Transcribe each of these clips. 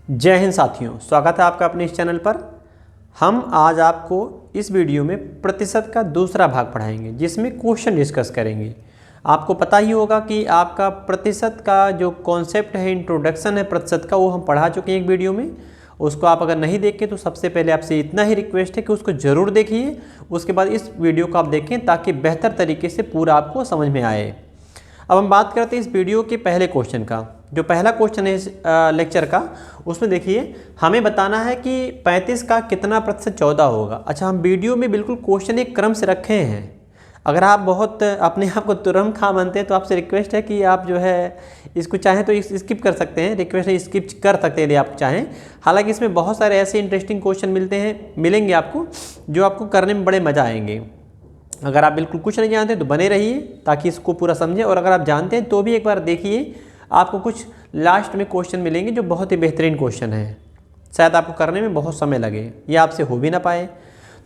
जय हिंद साथियों, स्वागत है आपका अपने इस चैनल पर। हम आज आपको इस वीडियो में प्रतिशत का दूसरा भाग पढ़ाएंगे जिसमें क्वेश्चन डिस्कस करेंगे। आपको पता ही होगा कि आपका प्रतिशत का जो कॉन्सेप्ट है, इंट्रोडक्शन है प्रतिशत का, वो हम पढ़ा चुके हैं एक वीडियो में। उसको आप अगर नहीं देखें तो सबसे पहले आपसे इतना ही रिक्वेस्ट है कि उसको ज़रूर देखिए, उसके बाद इस वीडियो को आप देखें ताकि बेहतर तरीके से पूरा आपको समझ में आए। अब हम बात करते हैं इस वीडियो के पहले क्वेश्चन का। जो पहला क्वेश्चन है इस लेक्चर का, उसमें देखिए हमें बताना है कि 35 का कितना प्रतिशत 14 होगा। अच्छा, हम वीडियो में बिल्कुल क्वेश्चन एक क्रम से रखे हैं। अगर आप बहुत अपने आप को तुरंत खा मानते हैं तो आपसे रिक्वेस्ट है कि आप जो है इसको चाहें तो स्किप कर सकते हैं। रिक्वेस्ट है स्किप कर सकते हैं यदि आप चाहें। हालांकि इसमें बहुत सारे ऐसे इंटरेस्टिंग क्वेश्चन मिलेंगे आपको, जो आपको करने में बड़े मज़ा आएंगे। अगर आप बिल्कुल कुछ नहीं जानते तो बने रहिए ताकि इसको पूरा समझें, और अगर आप जानते हैं तो भी एक बार देखिए, आपको कुछ लास्ट में क्वेश्चन मिलेंगे जो बहुत ही बेहतरीन क्वेश्चन है। शायद आपको करने में बहुत समय लगे या आपसे हो भी ना पाए।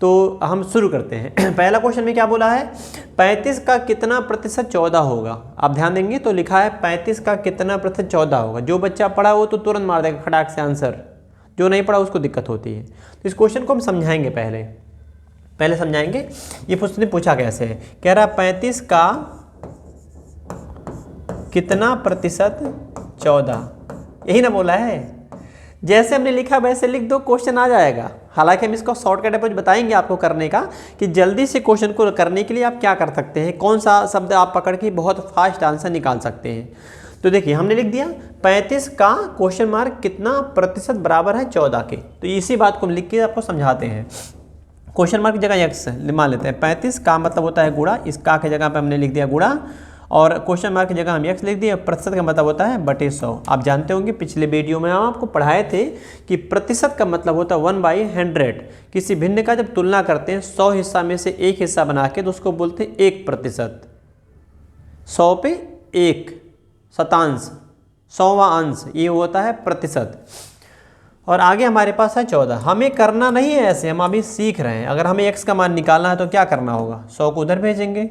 तो हम शुरू करते हैं। पहला क्वेश्चन में क्या बोला है, 35 का कितना प्रतिशत 14 होगा। आप ध्यान देंगे तो लिखा है 35 का कितना प्रतिशत 14 होगा। जो बच्चा पढ़ा वो तो तुरंत मार देगा खटाक से आंसर, जो नहीं पढ़ा उसको दिक्कत होती है। तो इस क्वेश्चन को हम समझाएंगे, पहले समझाएंगे। ये क्वेश्चन पूछा कैसे है, कह रहा 35 का कितना प्रतिशत 14, यही ना बोला है। जैसे हमने लिखा वैसे लिख दो, क्वेश्चन आ जाएगा। हालांकि हम इसका शॉर्टकट अप्रोच बताएंगे आपको करने का, कि जल्दी से क्वेश्चन को करने के लिए आप क्या कर सकते हैं, कौन सा शब्द आप पकड़ के बहुत फास्ट आंसर निकाल सकते हैं। तो देखिए हमने लिख दिया 35 का क्वेश्चन मार्क कितना प्रतिशत बराबर है 14 के। तो इसी बात को हम लिख के आपको समझाते हैं। क्वेश्चन मार्क की जगह एक्स मान लेते हैं। 35 का मतलब होता है गुणा, इस का की जगह पे हमने लिख दिया गुणा, और क्वेश्चन मार्क की जगह हम एक्स लिख दिया। प्रतिशत का मतलब होता है बटे 100। आप जानते होंगे पिछले वीडियो में हम आपको पढ़ाए थे कि प्रतिशत का मतलब होता है 1/100। किसी भिन्न का जब तुलना करते हैं 100 हिस्सा में से एक हिस्सा बना के, तो उसको बोलते हैं 1%। 100 पे 1 शतांश, 100वां अंश, ये होता है प्रतिशत। और आगे हमारे पास है 14। हमें करना नहीं है ऐसे, हम अभी सीख रहे हैं। अगर हमें x का मान निकालना है तो क्या करना होगा, 100 को उधर भेजेंगे,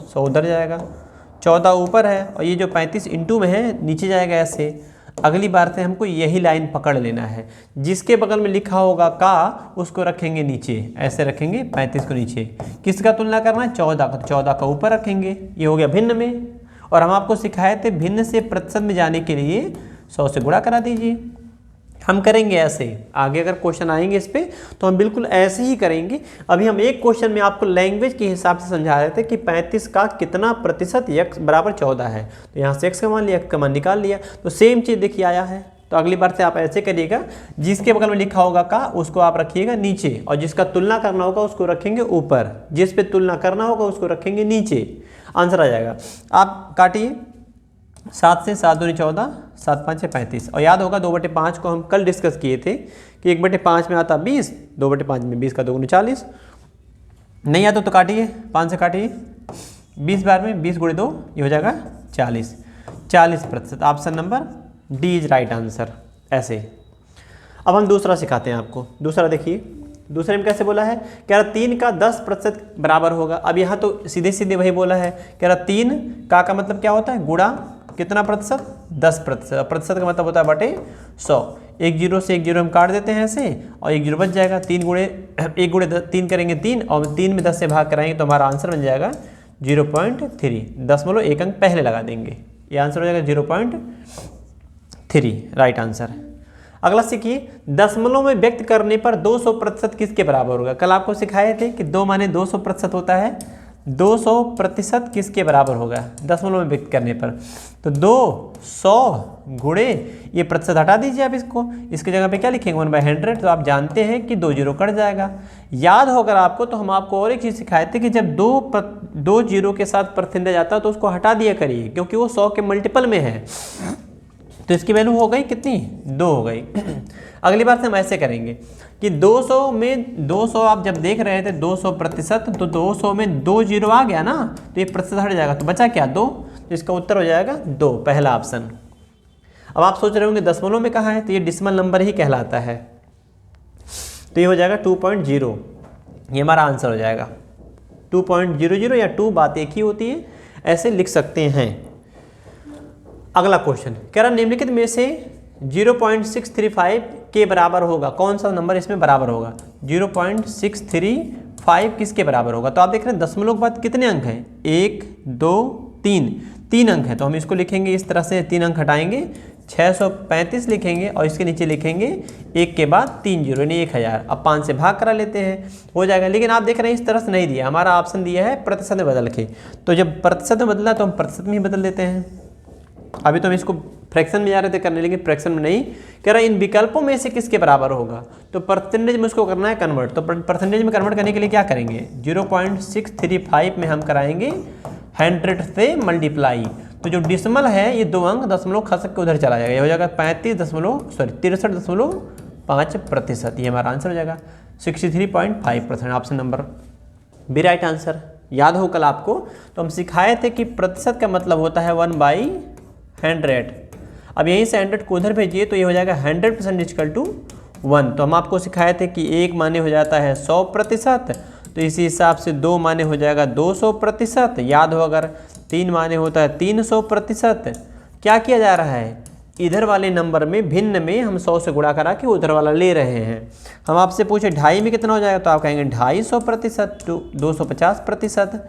100 उधर जाएगा, 14 ऊपर है, और ये जो 35 इंटू में है नीचे जाएगा ऐसे। अगली बार से हमको यही लाइन पकड़ लेना है। जिसके बगल में लिखा होगा का, उसको रखेंगे नीचे, ऐसे रखेंगे 35 को नीचे। किसका तुलना करना है, 14 का, तो 14 का ऊपर रखेंगे। ये हो गया भिन्न में। और हम आपको सिखाए थे भिन्न से प्रतिशत में जाने के लिए 100 से गुणा करा दीजिए। हम करेंगे ऐसे। आगे अगर क्वेश्चन आएंगे इस पे तो हम बिल्कुल ऐसे ही करेंगे। अभी हम एक क्वेश्चन में आपको लैंग्वेज के हिसाब से समझा रहे थे कि 35 का कितना प्रतिशत x बराबर 14 है। तो यहाँ से x का मान लिया, x का मान निकाल लिया, तो सेम चीज़ देखिए आया है। तो अगली बार से आप ऐसे करिएगा, जिसके बगल में लिखा होगा का उसको आप रखिएगा नीचे, और जिसका तुलना करना होगा उसको रखेंगे ऊपर, जिस पे तुलना करना होगा उसको रखेंगे नीचे। आंसर आ जाएगा। आप काटिए, 7 से 7 दूनी 14, 7 5 35। और याद होगा 2/5 को हम कल डिस्कस किए थे कि 1/5 में आता 20, 2/5 में 20 का 2 40। नहीं आता तो काटिए, 5 से काटिए, 20 बार में 20 × 2 ये हो जाएगा 40, 40%। Option number D is right answer. ऐसे अब हम दूसरा सिखाते हैं आपको। दूसरा देखिए, दूसरे में कैसे बोला है, कह रहा 3 का 10% बराबर होगा। अब यहाँ तो सीधे सीधे वही बोला है, कह रहा 3 का मतलब क्या होता है, गुणा कितना प्रतिशत, 10%। प्रतिशत का मतलब होता है बटे 100। 1 0 से 1 0 हम काट देते हैं ऐसे, और 1 0 बच जाएगा। 1 × 3 करेंगे 3, और 3 में 10 से भाग कराएंगे तो हमारा आंसर बन जाएगा 0.3। 1 अंक पहले लगा देंगे, ये आंसर हो जाएगा 0.3, राइट आंसर। अगला सीखिए, दशमलव में व्यक्त करने पर 200% किसके बराबर होगा। कल आपको सिखाए थे कि 2 माने 200% होता है। 200% किसके बराबर होगा दशमलव में व्यक्त करने पर। तो 200 गुणे ये प्रतिशत हटा दीजिए आप इसको, इसकी जगह पे क्या लिखेंगे 1/100। तो आप जानते हैं कि 2 0 कट जाएगा। याद हो अगर आपको तो हम आपको और एक चीज़ सिखाए थे कि जब 2 0 के साथ परसेंटेज आता है तो उसको हटा दिया करिए, क्योंकि वो 100 के मल्टीपल में है। तो इसकी वैल्यू हो गई कितनी, 2 हो गई। अगली बार से हम ऐसे करेंगे कि 200 में 200 आप जब देख रहे थे 200%, तो 200 में 2 0 आ गया ना, तो ये प्रतिशत हट जाएगा, तो बचा क्या 2। तो इसका उत्तर हो जाएगा 2, पहला ऑप्शन। अब आप सोच रहे होंगे दशमलव में कहाँ है, तो ये डिसिमल नंबर ही कहलाता है। तो ये हो जाएगा 2.0, ये हमारा आंसर हो जाएगा 2.00 या 2 बात एक ही होती है, ऐसे लिख सकते हैं। अगला क्वेश्चन कह रहा निम्नलिखित में से 0.635 के बराबर होगा। कौन सा नंबर इसमें बराबर होगा? 0.635 किसके बराबर होगा? तो आप देख रहे हैं दशमलव के बाद कितने अंक हैं? 1 2 3, 3 अंक है। तो हम इसको लिखेंगे इस तरह से, 3 अंक हटाएंगे 635 लिखेंगे और इसके नीचे लिखेंगे 1 के बाद 3 जीरो यानी 1000। अब 5 से भाग करा लेते हैं, हो जाएगा। लेकिन आप देख रहे हैं इस तरह से नहीं दिया, हमारा ऑप्शन दिया है प्रतिशत में बदल के। तो जब प्रतिशत में बदला तो हम प्रतिशत में ही बदल देते हैं। अभी तो हम इसको फ्रैक्शन में जा रहे थे करने, लेकिन फ्रैक्शन में नहीं। कह रहा है इन विकल्पों में से किसके बराबर होगा? तो परसेंटेज में उसको करना है कन्वर्ट। तो परसेंटेज में कन्वर्ट करने के लिए क्या करेंगे? 0.635 में हम कराएंगे 100 से मल्टीप्लाई। तो जो डिसमल है ये 2 अंक दशमलव खसक के उधर चला जाएगा, ये हो जाएगा 63.5%। ये हमारा आंसर हो जाएगा 63.5%। Option number B right answer. याद हो कल आपको तो हम सिखाए थे कि प्रतिशत का मतलब होता है 1/100। अब यहीं से 100 को उधर भेजिए तो ये हो जाएगा 100% इक्वल टू 1। तो हम आपको सिखाए थे कि 1 माने हो जाता है 100%, तो इसी हिसाब से 2 माने हो जाएगा 200%। याद हो अगर 3 माने होता है 300%। क्या किया जा रहा है? इधर वाले नंबर में भिन्न में हम 100 से गुणा करा के उधर वाला ले रहे हैं। हम आपसे पूछे 2.5 में कितना हो जाएगा, तो आप कहेंगे 250%, 250%।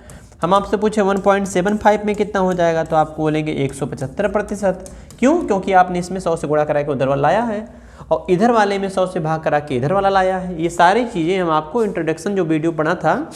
हम आपसे पूछे 1.75 में कितना हो जाएगा, तो आपको बोलेंगे 175%। क्यों? क्योंकि आपने इसमें 100 से गुणा करा के उधर वाला लाया है और इधर वाले में 100 से भाग करा के इधर वाला लाया है। ये सारी चीज़ें हम आपको इंट्रोडक्शन जो वीडियो पढ़ा था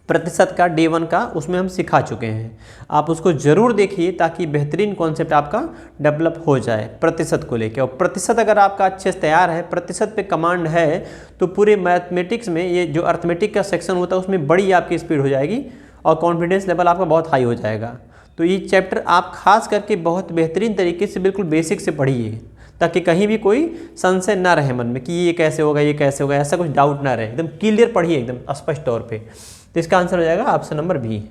प्रतिशत का डे 1 का, उसमें हम सिखा चुके हैं। आप उसको ज़रूर देखिए ताकि बेहतरीन कॉन्सेप्ट आपका डेवलप हो जाए प्रतिशत को लेके। और प्रतिशत अगर आपका अच्छे से तैयार है, प्रतिशत पे कमांड है, तो पूरे मैथमेटिक्स में ये जो अर्थमेटिक का सेक्शन होता है उसमें बड़ी आपकी स्पीड हो जाएगी और कॉन्फिडेंस लेवल आपका बहुत हाई हो जाएगा। तो ये चैप्टर आप खास करके बहुत बेहतरीन तरीके से बिल्कुल बेसिक से पढ़िए ताकि कहीं भी कोई संशय ना रहे मन में कि ये कैसे होगा, ये कैसे होगा, ऐसा कुछ डाउट ना रहे। एकदम क्लियर पढ़िए, एकदम स्पष्ट तौर पे। तो इसका आंसर हो जाएगा ऑप्शन नंबर बी।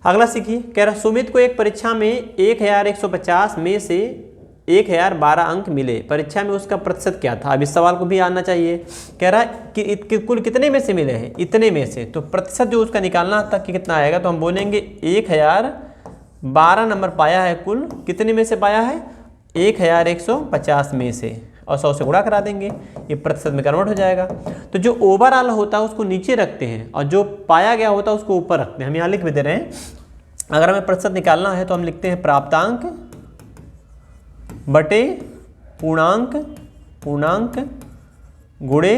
अगला सीखिए, कह रहा सुमित को एक परीक्षा में 1150 में से 1012 अंक मिले, परीक्षा में उसका प्रतिशत क्या था? अब इस सवाल को भी आना चाहिए। कह रहा कि कुल कितने में से मिले हैं? इतने में से। तो प्रतिशत जो उसका निकालना था कि कितना आएगा, तो हम बोलेंगे 1012 नंबर पाया है कुल। कितने में से पाया है? 1150 में से, और 100 से गुणा करा देंगे, ये प्रतिशत में कन्वर्ट हो जाएगा। तो जो ओवरऑल होता है उसको नीचे रखते हैं और जो पाया गया होता है उसको ऊपर रखते हैं। हम यहाँ लिख भी दे रहे हैं, अगर हमें प्रतिशत निकालना है तो हम लिखते हैं प्राप्तांक बटे पूर्णांक, पूर्णांक गुणे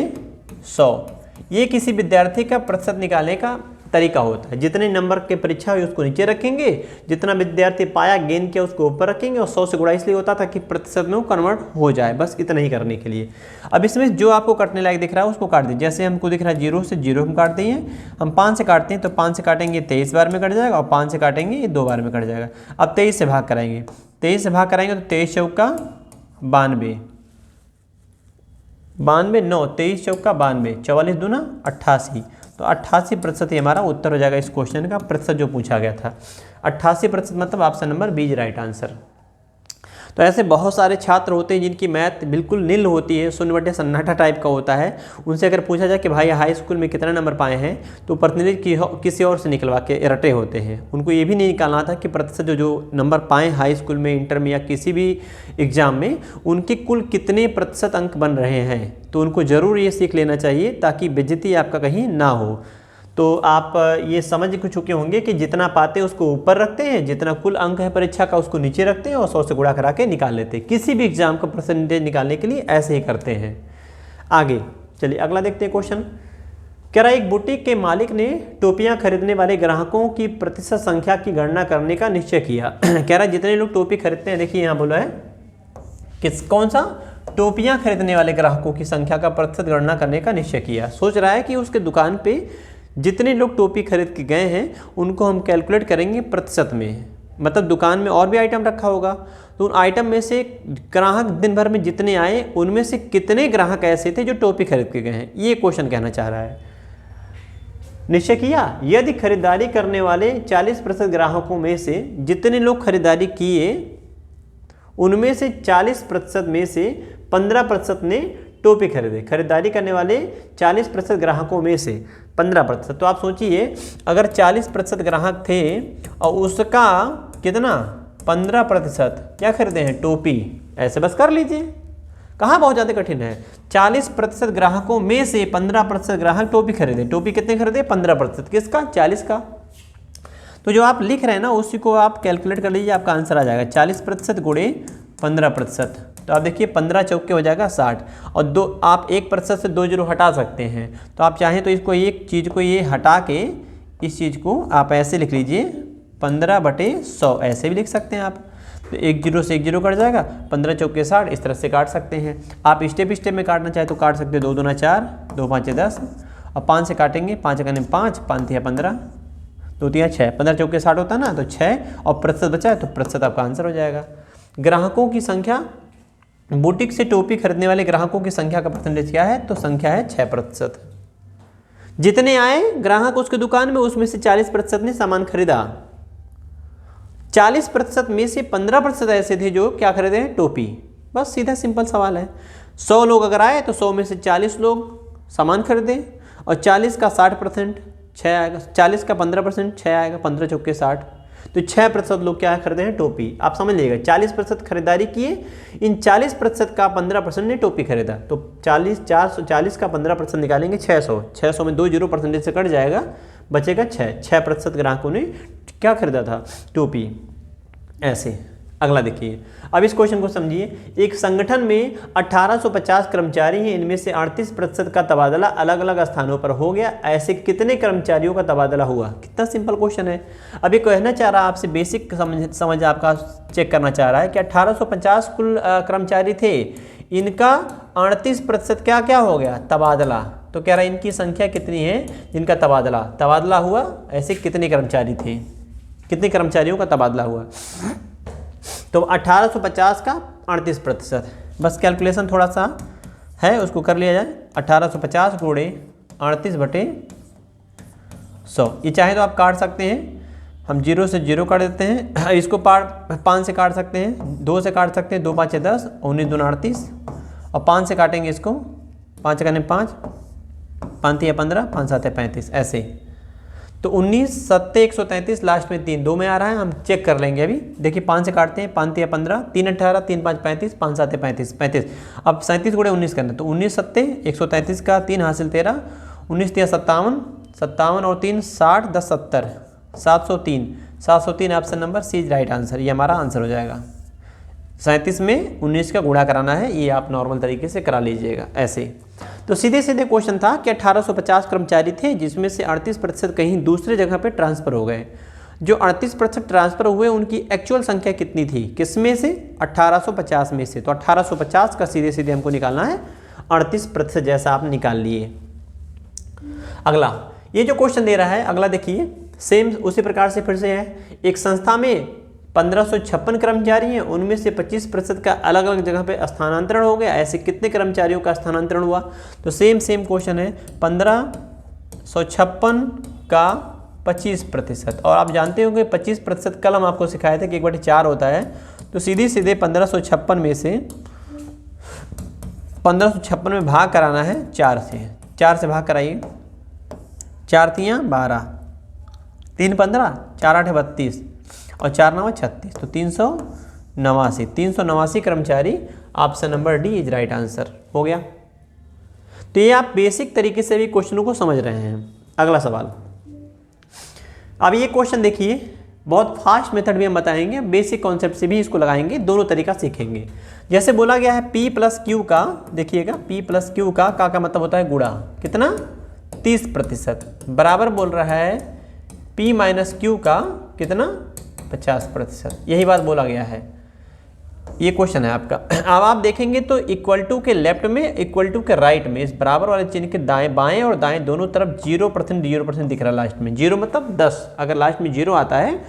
100। ये किसी विद्यार्थी का प्रतिशत निकालने का तरीका होता है। जितने नंबर के परीक्षा हुई उसको नीचे रखेंगे, जितना विद्यार्थी पाया गेन किया उसको ऊपर रखेंगे, और 100 से गुणा इसलिए होता था कि प्रतिशत में वो कन्वर्ट हो जाए, बस इतना ही करने के लिए। अब इसमें जो आपको काटने लायक दिख रहा है उसको काट दीजिए। जैसे हमको दिख रहा है 0 से 0 हम काटते हैं, हम 5 से काटते हैं तो 5 से काटेंगे 23 बार में कट जाएगा, और 5 से काटेंगे ये 2 बार में कट जाएगा। अब 23 से भाग कराएंगे, 23 से भाग कराएंगे तो 23 चौका 92, 92 9, 23 चौका 92, 44 दूना 88। तो 88% ही हमारा उत्तर हो जाएगा इस क्वेश्चन का। प्रतिशत जो पूछा गया था 88% मतलब option number B is right answer. तो ऐसे बहुत सारे छात्र होते हैं जिनकी मैथ बिल्कुल नील होती है, शून्य बटे सन्नाटा टाइप का होता है। उनसे अगर पूछा जाए कि भाई हाई स्कूल में कितने नंबर पाए हैं, तो प्रतिनिधि किसी और से निकलवा के रटे होते हैं। उनको ये भी नहीं निकालना था कि प्रतिशत जो नंबर पाए हाई स्कूल में, इंटर में या किसी भी एग्जाम में, उनके कुल कितने प्रतिशत अंक बन रहे हैं। तो उनको ज़रूर ये सीख लेना चाहिए ताकि बेइज्जती आपका कहीं ना हो। तो आप ये समझ चुके होंगे कि जितना पाते हैं उसको ऊपर रखते हैं, जितना कुल अंक है परीक्षा का उसको नीचे रखते हैं और 100 से गुणा करा के निकाल लेते हैं। किसी भी एग्जाम का परसेंटेज निकालने के लिए ऐसे ही करते हैं। आगे चलिए अगला देखते हैं क्वेश्चन। कह रहा एक बुटीक के मालिक ने टोपियां खरीदने वाले ग्राहकों की प्रतिशत संख्या की गणना करने का निश्चय किया। कह रहा जितने लोग टोपी खरीदते हैं, देखिए यहाँ बोला है कौन सा, टोपियां खरीदने वाले ग्राहकों की संख्या का प्रतिशत गणना करने का निश्चय किया। सोच रहा है कि उसके दुकान पे जितने लोग टोपी खरीद के गए हैं उनको हम कैलकुलेट करेंगे प्रतिशत में। मतलब दुकान में और भी आइटम रखा होगा, तो उन आइटम में से ग्राहक दिन भर में जितने आए उनमें से कितने ग्राहक ऐसे थे जो टोपी खरीद के गए हैं, ये क्वेश्चन कहना चाह रहा है। निश्चय किया यदि खरीदारी करने वाले 40% ग्राहकों में से जितने लोग खरीदारी किए उनमें से 40% में से 15% ने टोपी खरीदे। खरीदारी करने वाले 40% ग्राहकों में से 15%, तो आप सोचिए अगर 40% ग्राहक थे और उसका कितना 15% क्या खरीदे हैं? टोपी। ऐसे बस कर लीजिए, कहाँ बहुत ज़्यादा कठिन है। 40% ग्राहकों में से 15% ग्राहक टोपी खरीदे। टोपी कितने खरीदे? 15%। किसका? 40 का। तो जो आप लिख रहे हैं ना उसी को आप कैलकुलेट कर लीजिए, आपका आंसर आ जाएगा 40% गुणे 15%। तो आप देखिए 15 चौके हो जाएगा 60, और दो आप 1% से 2 जीरो हटा सकते हैं। तो आप चाहें तो इसको एक चीज़ को ये हटा के इस चीज़ को आप ऐसे लिख लीजिए 15/100, ऐसे भी लिख सकते हैं आप। तो 1 जीरो से 1 जीरो कट जाएगा, 15 चौके 60, इस तरह से काट सकते हैं। आप स्टेप स्टेप में काटना चाहे तो काट सकते हैं। 2 दूना 4, 2 5 10, और 5 से काटेंगे, 5 का 5, 5 तिया 15, 2 तिया 6, 15 चौके 60 होता है ना, तो 6 और प्रतिशत बचा है तो प्रतिशत आपका आंसर हो जाएगा। ग्राहकों की संख्या, बुटीक से टोपी खरीदने वाले ग्राहकों की संख्या का परसेंटेज क्या है? तो संख्या है 6%। जितने आए ग्राहक उसके दुकान में, उसमें से 40% ने सामान खरीदा। 40% में से 15% ऐसे थे जो क्या खरीदे हैं? टोपी। बस सीधा सिंपल सवाल है। 100 लोग अगर आए तो 100 में से 40 लोग सामान खरीदे, और 40 का 60% 6 आएगा, 40 का 15% 6 आएगा, 15 चौके 60, तो 6% लोग क्या खरीदे हैं? टोपी। आप समझ लीजिएगा 40% खरीदारी किए, इन 40% का 15% ने टोपी खरीदा। तो 40 का 15% निकालेंगे 600, 600 में 2 जीरो परसेंटेज से कट जाएगा, बचेगा 6% ग्राहकों ने क्या खरीदा था? टोपी। ऐसे अगला देखिए, अब इस क्वेश्चन को समझिए। एक संगठन में 1850 कर्मचारी हैं, इनमें से 38% का तबादला अलग अलग स्थानों पर हो गया। ऐसे कितने कर्मचारियों का तबादला हुआ? कितना सिंपल क्वेश्चन है। अब ये कहना चाह रहा है आपसे, बेसिक समझ आपका चेक करना चाह रहा है कि 1850 कुल कर्मचारी थे, इनका 38% क्या क्या हो गया? तबादला। तो कह रहा है इनकी संख्या कितनी है जिनका तबादला हुआ? ऐसे कितने कर्मचारी थे, कितने कर्मचारियों का तबादला हुआ? तो 1850 का 38%। बस कैलकुलेशन थोड़ा सा है, उसको कर लिया जाए। 1850 गुणे 38/100। ये चाहे तो आप काट सकते हैं, हम 0 से 0 काट देते हैं। इसको 5 से काट सकते हैं, 2 से काट सकते हैं, 2 5 10, 19 दूना 38, और 5 से काटेंगे इसको, 5 का 5, 5 तिया 15, 5 7 35, ऐसे। तो 19 7 133, लास्ट में 3 2 में आ रहा है, हम चेक कर लेंगे अभी। देखिए 5 से काटते हैं, 5 तिया 15, 3 18, 3 5 35, 5 7 35, 35। अब 37 गुणे 19 करना, तो 19 7 133 का 3 हासिल 13, 19 तिया 57, 57 और 3 60, 10 70, 703, 703 option number C is right answer. ये हमारा आंसर हो जाएगा। 37 में 19 का गुणा कराना है, ये आप नॉर्मल तरीके से करा लीजिएगा ऐसे। तो सीधे सीधे क्वेश्चन था कि 1850 कर्मचारी थे, जिसमें से 38% कहीं दूसरे जगह पे ट्रांसफ़र हो गए। जो 38% ट्रांसफ़र हुए उनकी एक्चुअल संख्या कितनी थी? किसमें से? 1850 में से। तो 1850 का सीधे सीधे हमको निकालना है 38%, जैसा आप निकाल लिए। अगला ये जो क्वेश्चन दे रहा है, अगला देखिए, सेम उसी प्रकार से फिर से है। एक संस्था में 1556 कर्मचारी हैं, उनमें से 25% का अलग अलग जगह पे स्थानांतरण हो गया। ऐसे कितने कर्मचारियों का स्थानांतरण हुआ? तो सेम क्वेश्चन है, 1556 का 25%। और आप जानते होंगे 25% कल हम आपको सिखाए थे कि 1/4 होता है। तो सीधे सीधे 1556 में से 1556 में भाग कराना है 4 से। 4 से भाग कराइए, 4 तिया 12, 3 15, 4 8 32, और 4 9 36, तो 389 कर्मचारी। Option number D is right answer हो गया। तो ये आप बेसिक तरीके से भी क्वेश्चनों को समझ रहे हैं। अगला सवाल, अब ये क्वेश्चन देखिए, बहुत फास्ट मेथड भी हम बताएंगे, बेसिक कॉन्सेप्ट से भी इसको लगाएंगे, दोनों तरीका सीखेंगे। जैसे बोला गया है P + Q का, देखिएगा P + Q का मतलब होता है गुणा, कितना? 30%, बराबर बोल रहा है P - Q का कितना? 50%। यही बात बोला गया है। ये क्वेश्चन है आपका। अब आप देखेंगे तो इक्वल टू के लेफ्ट में, इक्वल टू के राइट में, इस बराबर वाले चिन्ह के दाएं बाएं और दाएं दोनों तरफ 0% दिख रहा है लास्ट में। 0 मतलब 10, अगर लास्ट में 0 आता है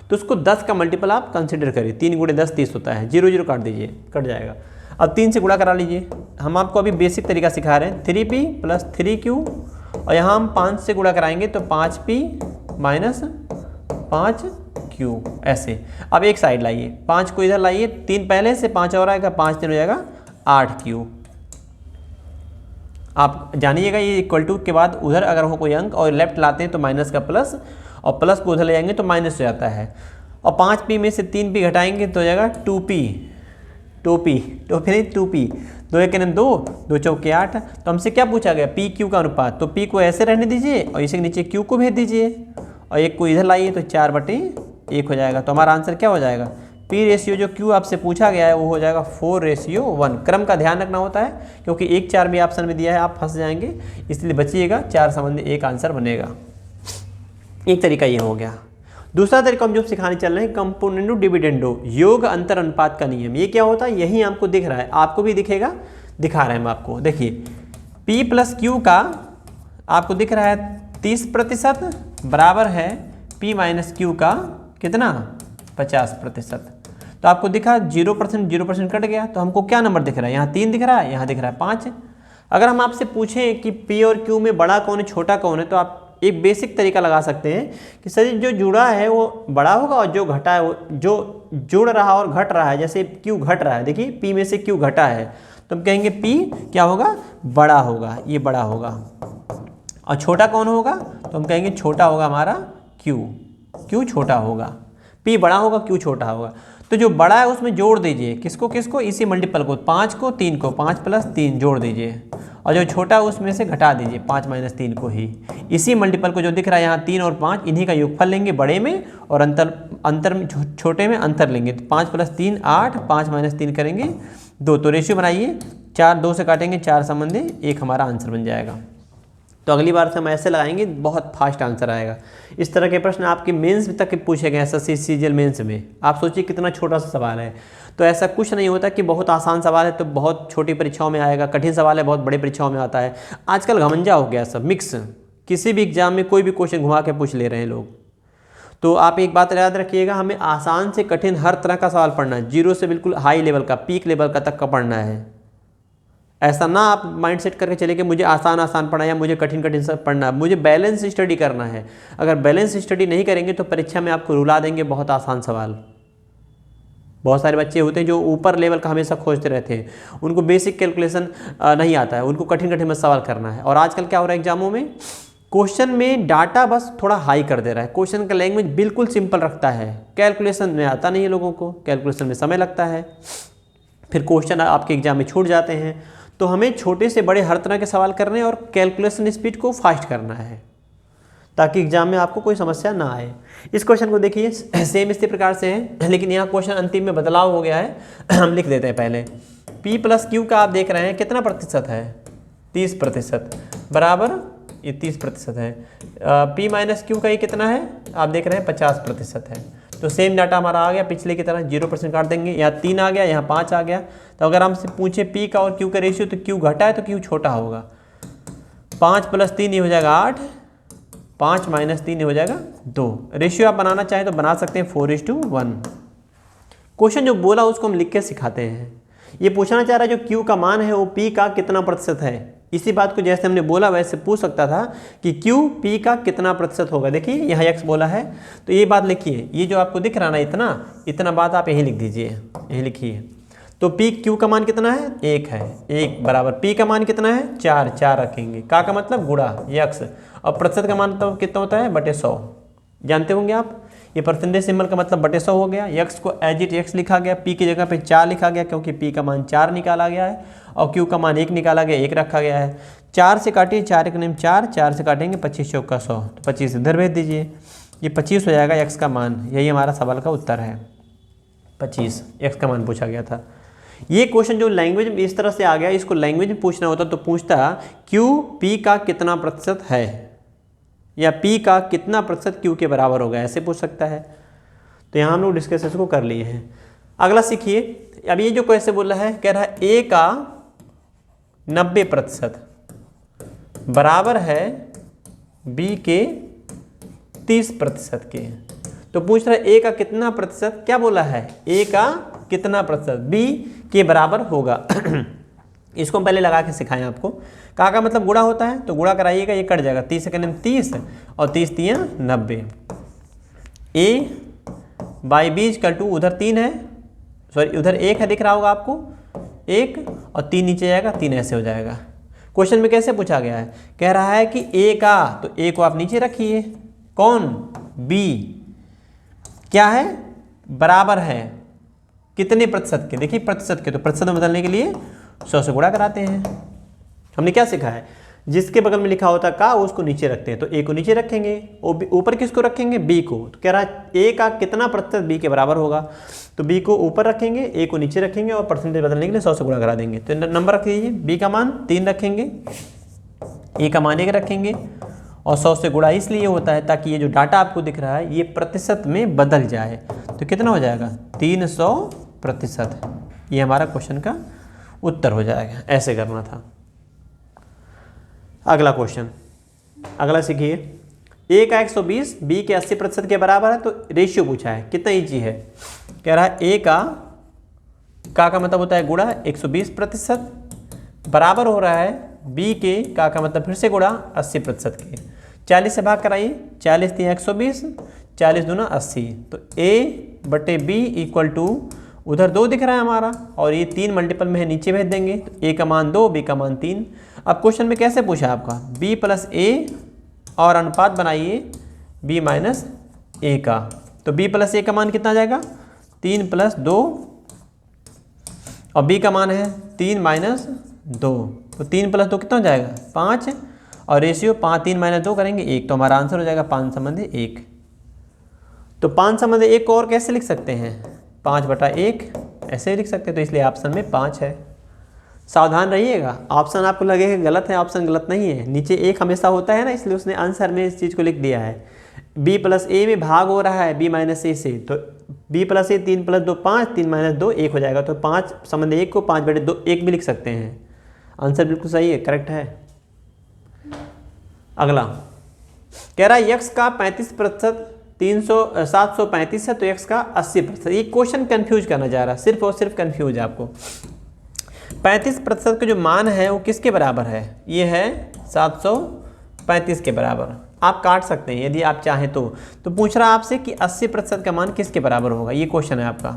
तो उसको 10 का मल्टीपल आप कंसिडर करिए। 3 × 10 30 होता है। 0 0 काट दीजिए, कट जाएगा। अब 3 से गुणा करा लीजिए। हम आपको अभी बेसिक तरीका सिखा रहे हैं। 3P + 3Q, और यहाँ हम 5 से गुणा कराएंगे तो 5P - 5Q, ऐसे। अब एक साइड लाइए, 5 को इधर लाइए, 3 पहले से, 5 और आएगा, 5 3 हो जाएगा 8Q। आप जानिएगा ये इक्वल टू के बाद उधर अगर हो कोई अंक और लेफ्ट लाते हैं तो माइनस का प्लस, और प्लस को उधर ले जाएंगे तो माइनस हो जाता है। और 5p में से 3p घटाएंगे तो हो जाएगा 2p, नहीं 2p, 2 एक 2, 2 चौके 8। तो हमसे क्या पूछा गया, p q का अनुपात। तो p को ऐसे रहने दीजिए और इसे नीचे q को भेज दीजिए और एक को इधर लाइए तो 4/1 हो जाएगा। तो हमारा आंसर क्या हो जाएगा, p रेशियो जो q आपसे पूछा गया है वो हो जाएगा 4:1। क्रम का ध्यान रखना होता है क्योंकि 1-4 भी ऑप्शन में दिया है, आप फंस जाएंगे, इसलिए बचिएगा, 4 संबंधी एक आंसर बनेगा। एक तरीका ये हो गया। दूसरा तरीका हम जो सिखाने चल रहे हैं, कंपोनेंडो डिविडेंडो, योग अंतर अनुपात का नियम। ये क्या होता है, यही हमको दिख रहा है, आपको भी दिखेगा, दिखा रहे हैं हम आपको। देखिए p प्लस क्यू का आपको दिख रहा है 30% बराबर है p माइनस क्यू का कितना, 50%। तो आपको दिखा 0% कट गया, तो हमको क्या नंबर दिख रहा है, यहाँ 3 दिख रहा है, यहाँ दिख रहा है 5। अगर हम आपसे पूछें कि p और q में बड़ा कौन है छोटा कौन है, तो आप एक बेसिक तरीका लगा सकते हैं कि सर जो जुड़ा है वो बड़ा होगा और जो घटा है वो, जो जुड़ रहा और घट रहा है, जैसे Q घट रहा है, देखिए P में से Q घटा है तो हम कहेंगे P क्या होगा, बड़ा होगा, ये बड़ा होगा। और छोटा कौन होगा, तो हम कहेंगे छोटा होगा हमारा Q छोटा होगा, P बड़ा होगा, Q छोटा होगा। तो जो बड़ा है उसमें जोड़ दीजिए, किसको किसको, इसी मल्टीपल को, 5 को 3 को, 5 + 3 जोड़ दीजिए, और जो छोटा है उसमें से घटा दीजिए 5 - 3 को ही। इसी मल्टीपल को जो दिख रहा है यहाँ 3 और 5, इन्हीं का योगफल लेंगे बड़े में और अंतर में छोटे में अंतर लेंगे। तो 5 + 3 8, 5 - 3 करेंगे 2। तो रेशियो बनाइए, 4 2 से काटेंगे, 4 संबंधी 1 हमारा आंसर बन जाएगा। तो अगली बार से हम ऐसे लगाएंगे, बहुत फास्ट आंसर आएगा। इस तरह के प्रश्न आपके मेंस तक पूछे गए, एसएससी सीजीएल मेंस में। आप सोचिए कितना छोटा सा सवाल है। तो ऐसा कुछ नहीं होता कि बहुत आसान सवाल है तो बहुत छोटी परीक्षाओं में आएगा, कठिन सवाल है बहुत बड़ी परीक्षाओं में आता है। आजकल घमंजा हो गया सब, मिक्स, किसी भी एग्जाम में कोई भी क्वेश्चन घुमा के पूछ ले रहे हैं लोग। तो आप एक बात याद रखिएगा, हमें आसान से कठिन हर तरह का सवाल पढ़ना है, 0 से बिल्कुल हाई लेवल का, पीक लेवल का तक का पढ़ना है। ऐसा ना आप माइंड सेट करके चले कि मुझे आसान पढ़ना है या मुझे कठिन सब पढ़ना है। मुझे बैलेंस स्टडी करना है। अगर बैलेंस स्टडी नहीं करेंगे तो परीक्षा में आपको रुला देंगे बहुत आसान सवाल। बहुत सारे बच्चे होते हैं जो ऊपर लेवल का हमेशा खोजते रहते हैं, उनको बेसिक कैलकुलेशन नहीं आता है, उनको कठिन में सवाल करना है। और आजकल क्या हो रहा है एग्जामों में, क्वेश्चन में डाटा बस थोड़ा हाई कर दे रहा है, क्वेश्चन का लैंग्वेज बिल्कुल सिंपल रखता है, कैलकुलेशन में आता नहीं है लोगों को, कैलकुलेशन में समय लगता है, फिर क्वेश्चन आपके एग्जाम में छूट जाते हैं। तो हमें छोटे से बड़े हर तरह के सवाल करने हैं और कैलकुलेशन स्पीड को फास्ट करना है ताकि एग्जाम में आपको कोई समस्या ना आए। इस क्वेश्चन को देखिए, सेम इसी प्रकार से है, लेकिन यहाँ क्वेश्चन अंतिम में बदलाव हो गया है। हम लिख देते हैं पहले, P + Q का आप देख रहे हैं कितना प्रतिशत है, 30% बराबर, ये 30% है। P - Q का ये कितना है, आप देख रहे हैं 50% है। तो सेम डाटा हमारा आ गया पिछले की तरह, 0% काट देंगे, यहाँ 3 आ गया, यहाँ 5 आ गया। तो अगर हमसे पूछे P का और Q का रेशियो, तो Q घटा है तो Q छोटा होगा। 5 + 3 ये हो जाएगा 8, 5 - 3 हो जाएगा 2। रेशियो आप बनाना चाहें तो बना सकते हैं 4:1। क्वेश्चन जो बोला उसको हम लिख के सिखाते हैं। ये पूछना चाह रहा है जो Q का मान है वो P का कितना प्रतिशत है। इसी बात को जैसे हमने बोला वैसे पूछ सकता था कि Q P का कितना प्रतिशत होगा। देखिए यहाँ x बोला है तो ये बात लिखिए, ये जो आपको दिख रहा ना इतना बात आप यहीं लिख दीजिए, यहीं लिखिए। तो P Q का मान कितना है, 1 है, 1 बराबर P का मान कितना है, 4 रखेंगे, का मतलब गुणा x, और प्रतिशत का मान तो कितना होता है, बटे 100, जानते होंगे आप। ये परसेंटेज सिंबल का मतलब बटे 100 हो गया। x को एज इट x लिखा गया, P की जगह पे 4 लिखा गया क्योंकि P का मान 4 निकाला गया है और Q का मान 1 निकाला गया, 1 रखा गया है। 4 से काटिए, 4 × 9 4, 4 से काटेंगे 25 × 100, तो 25 इधर भेज दीजिए, ये 25 हो जाएगा x का मान। यही हमारा सवाल का उत्तर है, 25 x का मान पूछा गया था। ये क्वेश्चन जो लैंग्वेज में इस तरह से आ गया, इसको लैंग्वेज में पूछना होता तो पूछता Q P का कितना प्रतिशत है या P का कितना प्रतिशत Q के बराबर होगा, ऐसे पूछ सकता है। तो यहाँ हम लोग डिस्कस इसको कर लिए हैं। अगला सीखिए, अब ये जो कैसे बोल रहा है, कह रहा है A का 90% बराबर है B के 30% के। तो पूछ रहा है A का कितना प्रतिशत, क्या बोला है, A का कितना प्रतिशत B के बराबर होगा। इसको हम पहले लगा के सिखाएं आपको। का मतलब गुणा होता है तो गुणा कराइएगा, ये कट जाएगा, 30 × 30 और 30 × 90। A/B = उधर 3 है, सॉरी उधर 1 है, दिख रहा होगा आपको 1 और 3 नीचे जाएगा, 3 ऐसे हो जाएगा। क्वेश्चन में कैसे पूछा गया है, कह रहा है कि A का, तो A को आप नीचे रखिए, कौन B क्या है बराबर है कितने प्रतिशत के, देखिए प्रतिशत के, तो प्रतिशत में बदलने के लिए 100 से गुणा कराते हैं। हमने क्या सीखा है, जिसके बगल में लिखा होता है का उसको नीचे रखते हैं, तो ए को नीचे रखेंगे, ऊपर किसको रखेंगे, बी को। तो कह रहा है ए का कितना प्रतिशत बी के बराबर होगा, तो बी को ऊपर रखेंगे, ए को नीचे रखेंगे और परसेंटेज बदलने के लिए 100 से गुणा करा देंगे। तो नंबर रख दीजिए, बी का मान 3 रखेंगे, ए का मान 1 रखेंगे और 100 से गुणा इसलिए होता है ताकि ये जो डाटा आपको दिख रहा है ये प्रतिशत में बदल जाए। तो कितना हो जाएगा, 300%। ये हमारा क्वेश्चन का उत्तर हो जाएगा, ऐसे करना था। अगला क्वेश्चन, अगला सीखिए, ए का 120 बी के 80% के बराबर है, तो रेशियो पूछा है, कितना ईजी है। कह रहा है ए का मतलब होता है गुणा 120% बराबर हो रहा है बी के का मतलब फिर से गुणा 80% के। 40 से भाग कराइए, 40 3 120, 40 दूना 80, तो ए बटे बी इक्वल टू, उधर 2 दिख रहा है हमारा और ये 3 मल्टीपल में है, नीचे भेज देंगे, तो ए का मान 2, बी का मान 3। अब क्वेश्चन में कैसे पूछा है आपका, b प्लस ए और अनुपात बनाइए b माइनस ए का, तो b प्लस ए का मान कितना आ जाएगा, 3 प्लस 2 और b का मान है 3 माइनस 2, तो 3 प्लस 2 कितना हो जाएगा 5 और रेशियो 5, 3 माइनस 2 करेंगे 1, तो हमारा आंसर हो जाएगा 5 संबंधी 1। तो 5 संबंधी 1 को और कैसे लिख सकते हैं, 5/1 ऐसे ही लिख सकते हैं, तो इसलिए ऑप्शन में 5 है। सावधान रहिएगा, ऑप्शन आपको लगेगा गलत है, ऑप्शन गलत नहीं है, नीचे 1 हमेशा होता है ना, इसलिए उसने आंसर में इस चीज़ को लिख दिया है। b प्लस ए में भाग हो रहा है b माइनस ए से, तो b प्लस ए 3 प्लस 2 5, 3 माइनस 2 1 हो जाएगा, तो 5 संबंध 1 को 5/2 1 भी लिख सकते हैं। आंसर बिल्कुल सही है, करेक्ट है। अगला कह रहा है x का 35% 735 है, तो x का 80%। ये क्वेश्चन कंफ्यूज करना चाह रहा है, सिर्फ और सिर्फ कंफ्यूज है आपको। 35% का जो मान है वो किसके बराबर है, ये है 735 के बराबर। आप काट सकते हैं यदि आप चाहें तो पूछ रहा है आपसे कि 80% का मान किसके बराबर होगा, ये क्वेश्चन है आपका,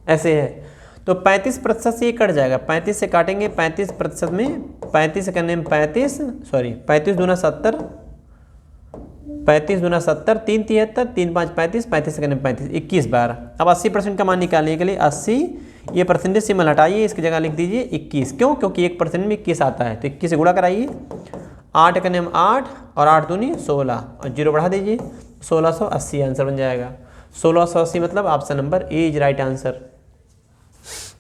ऐसे है। तो 35% से ये कट जाएगा, 35 से काटेंगे, 35% में 35 से करने में 35 दूना 70, 35 दूना 70, 3 73, 3 5 35, 35 से करने में 35, 21 बार। अब 80% का मान निकालने के लिए 80, ये परसेंटेज सिंबल हटाइए, इसकी जगह लिख दीजिए 21। क्यों, क्योंकि 1% में 21 आता है, तो 21 से गुणा कराइए, 8 करने में 8 और 8 दूनी 16 और 0 बढ़ा दीजिए, 1680 आंसर बन जाएगा। 1680 मतलब option number A is right answer.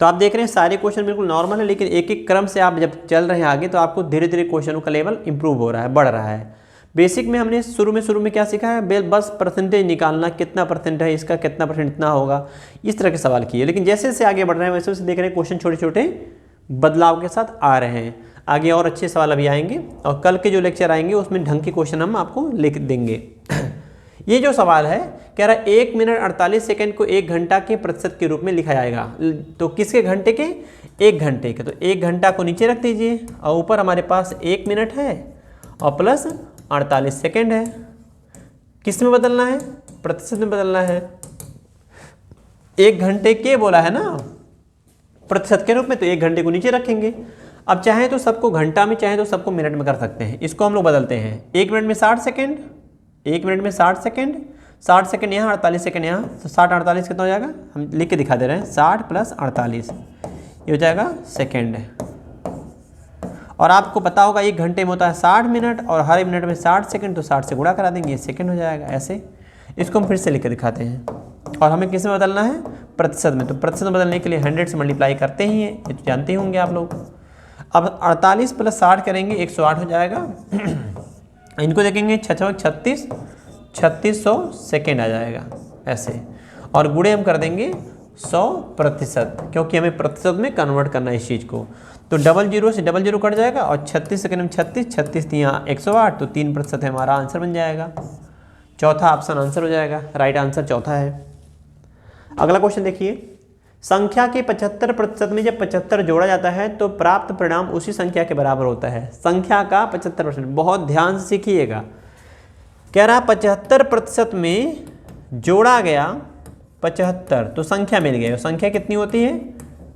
तो आप देख रहे हैं सारे क्वेश्चन बिल्कुल नॉर्मल है, लेकिन एक एक क्रम से आप जब चल रहे हैं आगे तो आपको धीरे धीरे क्वेश्चनों का लेवल इंप्रूव हो रहा है, बढ़ रहा है। बेसिक में हमने शुरू में क्या सीखा है, बस परसेंटेज निकालना, कितना परसेंट है इसका, कितना परसेंट इतना होगा, इस तरह के सवाल किए। लेकिन जैसे जैसे आगे बढ़ रहे हैं वैसे वैसे देख रहे हैं क्वेश्चन छोटे छोटे बदलाव के साथ आ रहे हैं। आगे और अच्छे सवाल अभी आएंगे और कल के जो लेक्चर आएंगे उसमें ढंग के क्वेश्चन हम आपको लिख देंगे। ये जो सवाल है कह रहा है 1 मिनट 48 सेकंड को 1 घंटा के प्रतिशत के रूप में लिखा जाएगा, तो किसके घंटे के, 1 घंटे के। तो 1 घंटा को नीचे रख दीजिए और ऊपर हमारे पास 1 मिनट है और प्लस 48 सेकंड है। किस में बदलना है, प्रतिशत में बदलना है। 1 घंटे के बोला है ना प्रतिशत के रूप में, तो 1 घंटे को नीचे रखेंगे। अब चाहे तो सबको घंटा में, चाहे तो सबको मिनट में कर सकते हैं। इसको हम लोग बदलते हैं, 1 मिनट में 60 सेकंड, 1 मिनट में 60 सेकंड, 60 सेकंड यहाँ, 48 सेकंड यहाँ, तो 60 48 कितना हो जाएगा, हम लिख के दिखा दे रहे हैं, 60 प्लस 48 ये हो जाएगा सेकंड। और आपको पता होगा 1 घंटे में होता है 60 मिनट और हर मिनट में 60 सेकंड, तो 60 से गुणा करा देंगे, ये सेकंड हो जाएगा। ऐसे इसको हम फिर से लिख के दिखाते हैं। और हमें किस में बदलना है, प्रतिशत में। तो प्रतिशत में बदलने के लिए 100 से मल्टीप्लाई करते ही हैं, ये तो जानते ही होंगे आप लोग। अब 48 प्लस 60 करेंगे 108 हो जाएगा। इनको देखेंगे 36 3600 सेकेंड आ जाएगा ऐसे, और गुणे हम कर देंगे 100%, क्योंकि हमें प्रतिशत में कन्वर्ट करना है इस चीज़ को। तो 00 से 00 कट जाएगा और 36 सेकेंड में 36, 36 यहाँ 108, तो 3% है हमारा आंसर बन जाएगा। चौथा ऑप्शन आंसर हो जाएगा, राइट आंसर चौथा है। अगला क्वेश्चन देखिए, संख्या के 75% में जब 75 जोड़ा जाता है तो प्राप्त परिणाम उसी संख्या के बराबर होता है। संख्या का 75%, बहुत ध्यान से सीखिएगा। कह रहा 75% में जोड़ा गया 75, तो संख्या मिल गई। संख्या कितनी होती है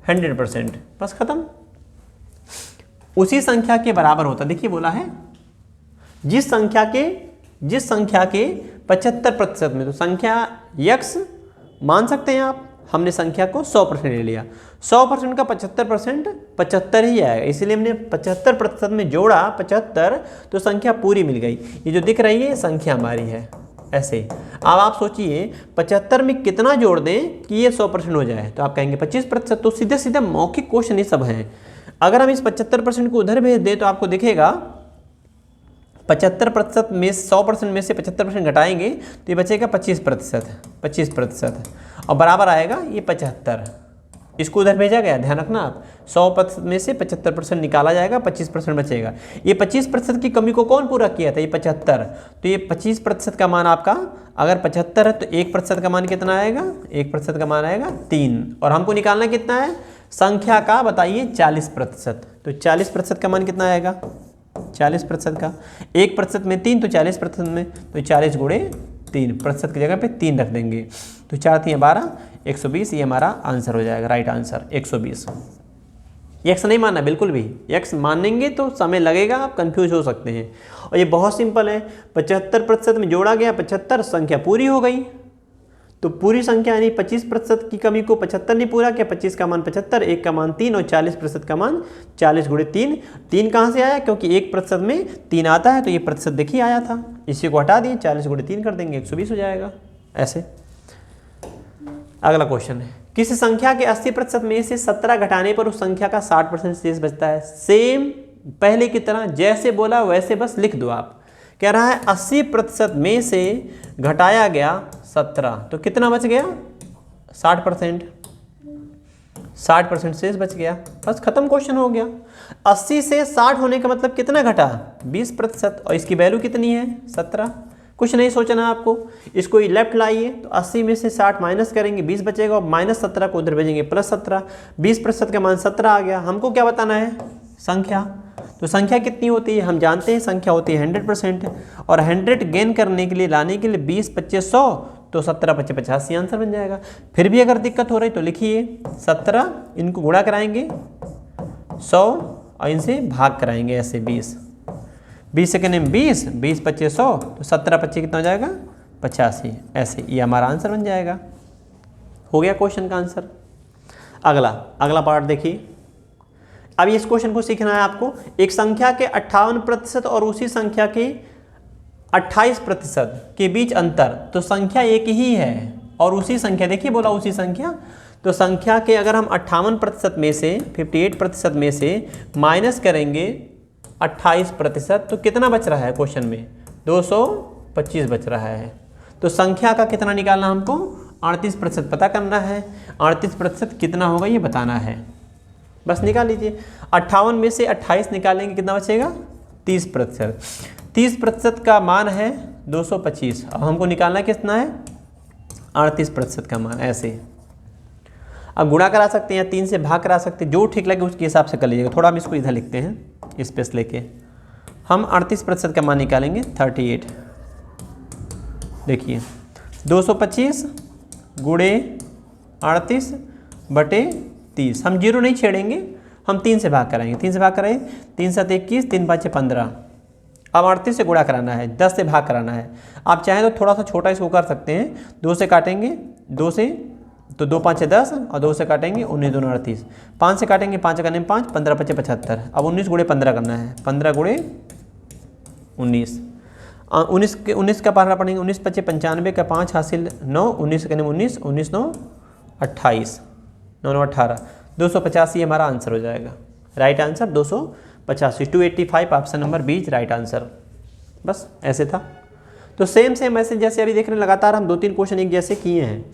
100%, बस खत्म। उसी संख्या के बराबर होता, देखिए बोला है जिस संख्या के 75% में, तो संख्या x मान सकते हैं आप, हमने संख्या को 100% ले लिया। 100% का 75% 75 ही आएगा, इसलिए हमने 75% में जोड़ा 75, तो संख्या पूरी मिल गई। ये जो दिख रही है संख्या हमारी है। ऐसे अब आप सोचिए 75 में कितना जोड़ दें कि ये 100% हो जाए, तो आप कहेंगे 25%। तो सीधे सीधे मौखिक क्वेश्चन ये सब हैं। अगर हम इस 75% को उधर भेज दें तो आपको दिखेगा 75% में 100% में से 75% घटाएंगे तो ये बचेगा 25%, और बराबर आएगा ये 75। इसको उधर भेजा गया, ध्यान रखना आप। 100% में से 75% निकाला जाएगा, 25% बचेगा। ये 25% की कमी को कौन पूरा किया था? ये 75। तो ये 25% का मान आपका, अगर 75 है तो 1% का मान कितना आएगा? 1% का मान आएगा 3। और हमको निकालना कितना है? संख्या का बताइए 40%। तो 40% का मान कितना आएगा? 40% का 1% में 3, तो 40% में तो 40 गुणे 3, प्रतिशत की जगह पे 3 रख देंगे। तो 4 3 12, 120, ये हमारा आंसर हो जाएगा, राइट आंसर 120। एक्स नहीं मानना बिल्कुल भी, एक्स मानेंगे तो समय लगेगा, आप कंफ्यूज हो सकते हैं। और ये बहुत सिंपल है, 75% में जोड़ा गया 75, संख्या पूरी हो गई। तो पूरी संख्या यानी 25% की कमी को 75 ने पूरा किया, 25 का मान 75, 1 का मान 3 और 40% का मान 40 गुणे 3। 3 कहाँ से आया? क्योंकि 1% में 3 आता है, तो ये प्रतिशत देखिए आया था, इसी को हटा दिए, 40 गुणे 3 कर देंगे, 120 हो जाएगा। ऐसे अगला क्वेश्चन है, किसी संख्या के 80% में से 17 घटाने पर उस संख्या का 60% शेष बचता है। सेम पहले की तरह जैसे बोला वैसे बस लिख दो आप। कह रहा है 80% में से घटाया गया 17, तो कितना बच गया? 60%। 60% शेष बच गया, बस खत्म, क्वेश्चन हो गया। 80 से 60 होने का मतलब कितना घटा? 20%। और इसकी वैल्यू कितनी है? 17। कुछ नहीं सोचना आपको, इसको लेफ्ट लाइए, तो 80 में से 60 माइनस करेंगे, 20 बचेगा, और -17 को उधर भेजेंगे, +17। 20% का मान 17 आ गया। हमको क्या बताना है? संख्या। तो संख्या कितनी होती है? हम जानते हैं संख्या होती है 100%, और 100 गेन करने के लिए, लाने के लिए 20 25 100, तो 17 25 85 आंसर बन जाएगा। फिर भी अगर दिक्कत हो रही तो लिखिए 17, इनको गुणा कराएंगे 100 और इनसे भाग कराएंगे, ऐसे 20 सेकेंड में 20 20 25 100, तो 17 25 कितना हो जाएगा? 85। ऐसे ये हमारा आंसर बन जाएगा। हो गया क्वेश्चन का आंसर। अगला पार्ट देखिए। अब इस क्वेश्चन को सीखना है आपको। एक संख्या के 58% और उसी संख्या के 28% के बीच अंतर, तो संख्या एक ही है और उसी संख्या, देखिए बोला उसी संख्या, तो संख्या के अगर हम 58% में से 58% में से माइनस करेंगे 28%, तो कितना बच रहा है क्वेश्चन में? 225 बच रहा है। तो संख्या का कितना निकालना हमको? 38% पता करना है। 38% कितना होगा ये बताना है, बस निकाल लीजिए। 58 में से 28 निकालेंगे, कितना बचेगा? 30%। 30% का मान है 225, अब हमको निकालना कितना है? 38% का मान। ऐसे अब गुणा करा सकते हैं या 3 से भाग करा सकते हैं, जो ठीक लगे उसके हिसाब से कर लीजिएगा। थोड़ा हम इसको इधर लिखते हैं, स्पेस लेके। हम 38% का मान निकालेंगे 38। देखिए 225 गुणे 38 बटे 30, हम 0 नहीं छेड़ेंगे, हम 3 से भाग कराएंगे। 3 से भाग कराएं, 3 7 21, 3 5 15। अब 38 से गुणा कराना है, 10 से भाग कराना है। आप चाहें तो थोड़ा सा छोटा इसको कर सकते हैं, 2 से काटेंगे, 2 से तो 2 5 10, और 2 से काटेंगे 19 2 38, 5 से काटेंगे 5 करने में 5, 15 5 75। अब 19 गुणे 15 करना है, 15 गुणे 19, 19 का पढ़ना पड़ेंगे, 19 5 95 का 5 हासिल 9, 19 करने में 19, 19 9 28, 9 9 18, 285 हमारा आंसर हो जाएगा। Right answer 285, 285 option number B right answer. बस ऐसे था। तो सेम ऐसे जैसे अभी देख रहे हैं, लगातार हम 2-3 क्वेश्चन एक जैसे किए हैं।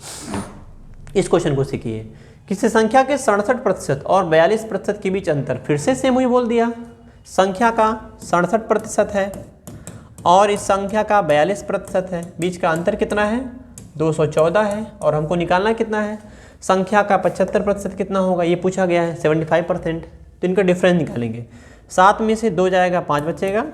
इस क्वेश्चन को सीखिए। किसी संख्या के 67% और 42% के बीच अंतर, फिर से सेम वही बोल दिया। संख्या का 67% है और इस संख्या का 42% है, बीच का अंतर कितना है? 214 है। और हमको निकालना कितना है? संख्या का 75% कितना होगा, ये पूछा गया है 75%। तो इनका डिफरेंस निकालेंगे। 7 में से 2 जाएगा 5 बचेगा,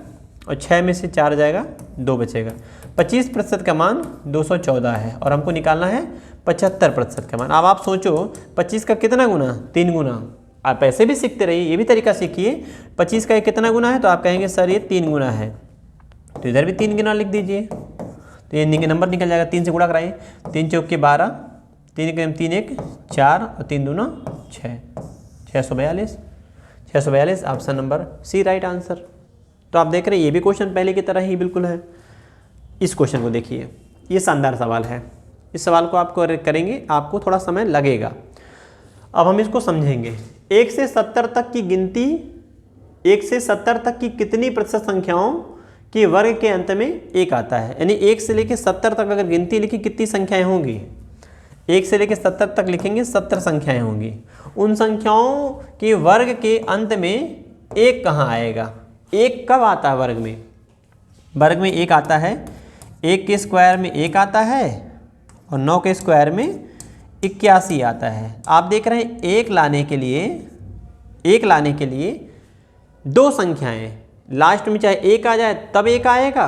और 6 में से 4 जाएगा 2 बचेगा। 25% का मान 214 है और हमको निकालना है 75% का मान। अब आप सोचो 25 का कितना गुना? 3 गुना। आप ऐसे भी सीखते रहिए, ये भी तरीका सीखिए। 25 का कितना गुना है, तो आप कहेंगे सर ये 3 गुना है, तो इधर भी 3 गुना लिख दीजिए, तो ये नंबर निकल जाएगा। 3 से गुणा कराइए, 3 चौक के 12, 3 के 3 1 4 और 3 दूना 6, 642, 642 option number C right answer. तो आप देख रहे हैं ये भी क्वेश्चन पहले की तरह ही बिल्कुल है। इस क्वेश्चन को देखिए, ये शानदार सवाल है। इस सवाल को आपको करेंगे आपको थोड़ा समय लगेगा। अब हम इसको समझेंगे। 1 से 70 तक की गिनती, 1 से 70 तक की कितनी प्रतिशत संख्याओं के वर्ग के अंत में 1 आता है। यानी 1 से लेकर 70 तक अगर गिनती लिखी कितनी संख्याएं होंगी, 1 से लेकर 70 तक लिखेंगे 70 संख्याएं होंगी। उन संख्याओं के वर्ग के अंत में 1 कहाँ आएगा? 1 कब आता है वर्ग में? वर्ग में 1 आता है 1 के स्क्वायर में 1 आता है और 9 के स्क्वायर में 81 आता है। आप देख रहे हैं 1 लाने के लिए 2 संख्याएं, लास्ट में चाहे 1 आ जाए तब 1 आएगा,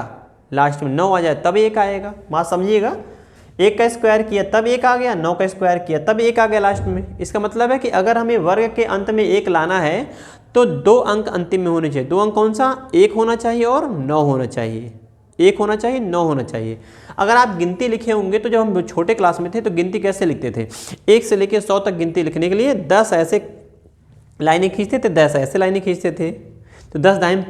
लास्ट में 9 आ जाए तब 1 आएगा। बात समझिएगा, 1 का स्क्वायर किया तब 1 आ गया, 9 का स्क्वायर किया तब 1 आ गया लास्ट में। इसका मतलब है कि अगर हमें वर्ग के अंत में 1 लाना है तो 2 अंक अंतिम में होने चाहिए। 2 अंक कौन सा? 1 होना चाहिए और 9 होना चाहिए। 1 होना चाहिए, 9 होना चाहिए। अगर आप गिनती लिखे होंगे तो जब हम छोटे क्लास में थे तो गिनती कैसे लिखते थे? 1 से लेकर 100 तक गिनती लिखने के लिए 10 ऐसे लाइनें खींचते थे, 10 ऐसे लाइनें खींचते थे, तो 10 दाएं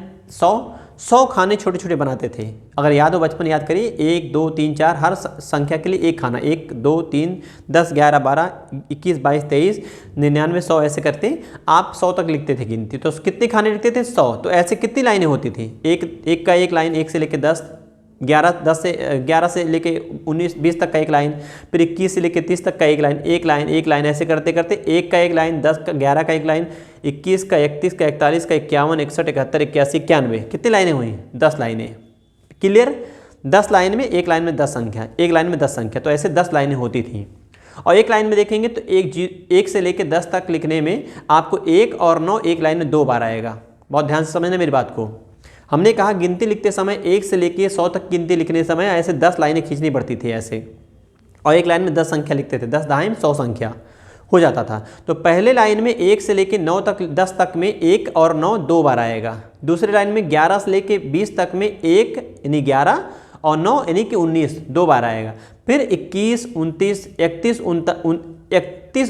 100 खाने छोटे छोटे बनाते थे। अगर याद हो बचपन याद करिए, 1 2 3 4 हर संख्या के लिए 1 खाना, 1 2 3 10 11 12 21 22 23 99 100 ऐसे करते आप 100 तक लिखते थे गिनती। तो कितने खाने लिखते थे? 100। तो ऐसे कितनी लाइनें होती थी? एक का एक लाइन, 1 से लेकर 10, 11 से लेके 19 20 तक का एक लाइन, फिर 21 से लेके 30 तक का एक लाइन ऐसे करते करते 1 का एक लाइन, 10 का 11 का एक लाइन, 21 का 31 का 41 का 51 61 71 81 91, कितनी लाइनें हुई? 10 लाइनें। क्लियर? 10 लाइन में, एक लाइन में 10 संख्या, एक लाइन में 10 संख्या, तो ऐसे 10 लाइनें होती थी। और एक लाइन में देखेंगे तो 1 से लेकर 10 तक लिखने में आपको 1 और 9 एक लाइन में 2 बार आएगा। बहुत ध्यान से समझना मेरी बात को। हमने कहा गिनती लिखते समय 1 से लेकर 100 तक गिनती लिखने समय ऐसे 10 लाइनें खींचनी पड़ती थी ऐसे, और एक लाइन में 10 संख्या लिखते थे, 10 दाएं 100 संख्या हो जाता था। तो पहले लाइन में 1 से लेकर 9 तक 10 तक में 1 और 9 2 बार आएगा। दूसरी लाइन में 11 से लेकर 20 तक में 1 यानी 11 और 9 यानी कि 19 2 बार आएगा। फिर 21 29 31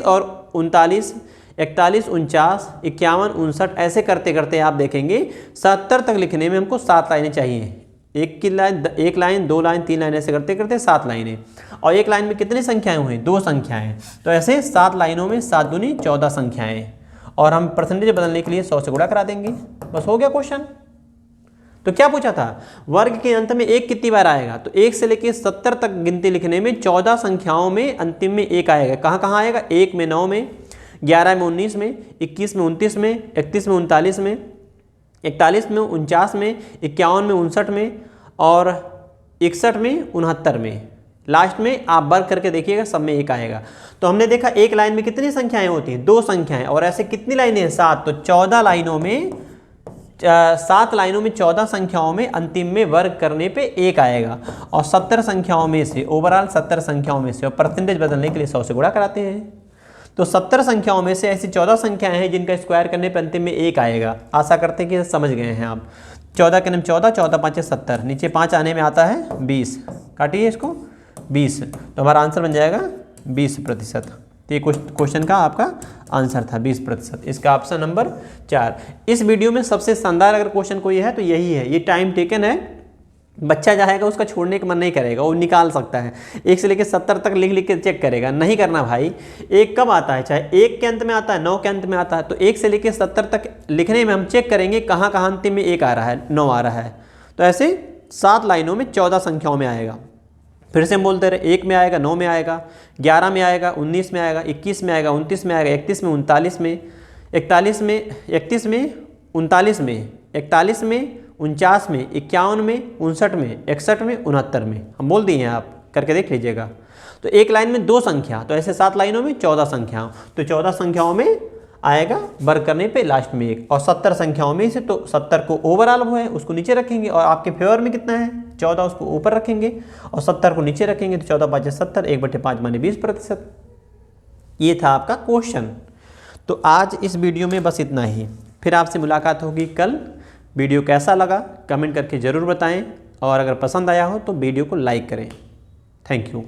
और 39 41 49 51 59 ऐसे करते करते आप देखेंगे 70 तक लिखने में हमको 7 लाइनें चाहिए। एक लाइन 2 लाइन 3 लाइन ऐसे करते करते 7 लाइनें। और एक लाइन में कितनी संख्याएं हुई? 2 संख्याएं। तो ऐसे 7 लाइनों में 7 दूनी 14 संख्याएं, और हम परसेंटेज बदलने के लिए 100 से गुणा करा देंगे, बस हो गया क्वेश्चन। तो क्या पूछा था? वर्ग के अंत में 1 कितनी बार आएगा? तो 1 से लेकर 70 तक गिनती लिखने में 14 संख्याओं में अंतिम में 1 आएगा। कहाँ कहाँ आएगा? 1 में 9 में, 11 में 19 में, 21 में 29 में, 31 में 39 में, 41 में 49 में, 51 में 59 में और 61 में 69 में। लास्ट में आप वर्ग करके देखिएगा सब में 1 आएगा। तो हमने देखा एक लाइन में कितनी संख्याएं होती हैं? 2 संख्याएं। और ऐसे कितनी लाइनें हैं? 7। तो 14 लाइनों में 7 लाइनों में 14 संख्याओं में अंतिम में वर्ग करने पे 1 आएगा। और 70 संख्याओं में से, ओवरऑल 70 संख्याओं में से, और परसेंटेज बदलने के लिए 100 से गुणा कराते हैं। तो 70 संख्याओं में से ऐसी 14 संख्याएं हैं जिनका स्क्वायर करने पर अंतिम में 1 आएगा। आशा करते हैं कि समझ गए हैं आप। 14 के नाम 14, 14 5 70, नीचे 5 आने में आता है 20, काटिए इसको 20, तो हमारा आंसर बन जाएगा 20%। तो ये क्वेश्चन का आपका आंसर था 20%। इसका ऑप्शन नंबर 4। इस वीडियो में सबसे शानदार अगर क्वेश्चन कोई है तो यही है। ये टाइम टेकन है, बच्चा जाएगा उसका छोड़ने का मन नहीं करेगा, वो निकाल सकता है। 1 से लेकर 70 तक लिख लिख के चेक करेगा, नहीं करना भाई। 1 कब आता है? चाहे 1 के अंत में आता है, 9 के अंत में आता है। तो 1 से लेकर 70 तक लिखने में हम चेक करेंगे कहाँ कहाँ अंतिम में 1 आ रहा है, 9 आ रहा है। तो ऐसे 7 लाइनों में 14 संख्याओं में आएगा। फिर से हम बोलते रहे, 1 में आएगा, 9 में आएगा, 11 में आएगा, 19 में आएगा, 21 में आएगा, 29 में आएगा, 31 में, 39 में, 41 में, 31 में, 39 में, 41 में, 49 में, 51 में, 59 में, 61 में, 69 में। हम बोल दिए हैं, आप करके देख लीजिएगा। तो एक लाइन में 2 संख्या, तो ऐसे 7 लाइनों में 14 संख्याओं, तो 14 संख्याओं में आएगा वर्ग करने पे लास्ट में 1। और 70 संख्याओं में से तो 70 को ओवरऑल वो है उसको नीचे रखेंगे, और आपके फेवर में कितना है 14 उसको ऊपर रखेंगे और 70 को नीचे रखेंगे। तो 14 5 70, 1/5 माने 20%। ये था आपका क्वेश्चन। तो आज इस वीडियो में बस इतना ही, फिर आपसे मुलाकात होगी कल। वीडियो कैसा लगा कमेंट करके ज़रूर बताएं, और अगर पसंद आया हो तो वीडियो को लाइक करें। Thank you.